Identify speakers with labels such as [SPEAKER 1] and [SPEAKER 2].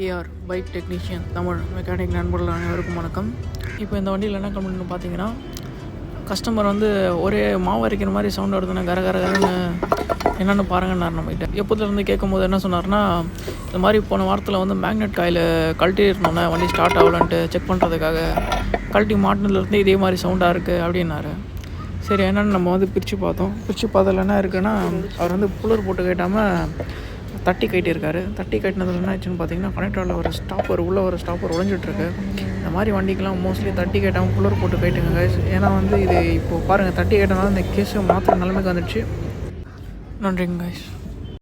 [SPEAKER 1] AR bike technician Tamil mechanic நண்பர்கள் அனைவருக்கும் வணக்கம். இப்போ இந்த வண்டியில் என்ன கம்ப்ளைண்ட் பார்த்தீங்கன்னா, கஸ்டமர் வந்து ஒரே மாவு அரைக்கிற மாதிரி சவுண்ட் வருதுன்னா கரன்னு என்னென்னு பாருங்கன்னார் நம்மகிட்ட. எப்போதுலேருந்து கேட்கும்போது என்ன சொன்னார்னா, இந்த மாதிரி போன வாரத்தில் வந்து மேக்னெட் காயில் கழட்டி இருந்தோன்னே வண்டி ஸ்டார்ட் ஆகலன்ட்டு செக் பண்ணுறதுக்காக கழட்டி மாட்டினதுலேருந்து இதே மாதிரி சவுண்டாக இருக்குது அப்படின்னாரு. சரி என்னென்னு நம்ம வந்து பிரித்து பார்த்ததில் என்ன இருக்குன்னா, அவர் வந்து புல்லர் போட்டு கேட்டாமல் தட்டி கட்டியிருக்காரு. தட்டி கட்டினதில் என்ன ஆச்சுன்னு பார்த்தீங்கன்னா, கனெக்டரில் ஒரு ஸ்டாப்பர் உடஞ்சிட்ருக்கு. இந்த மாதிரி வண்டிக்கெலாம் மோஸ்ட்லி தட்டி கேட்டாமல் புல்லர் போட்டு கட்டுங்க கைஸ். ஏன்னா வந்து இது இப்போது பாருங்கள், தட்டி கேட்டனால இந்த கேஸை மாற்ற நிலைமைக்கு வந்துடுச்சு. நன்றிங்க கைஸ்.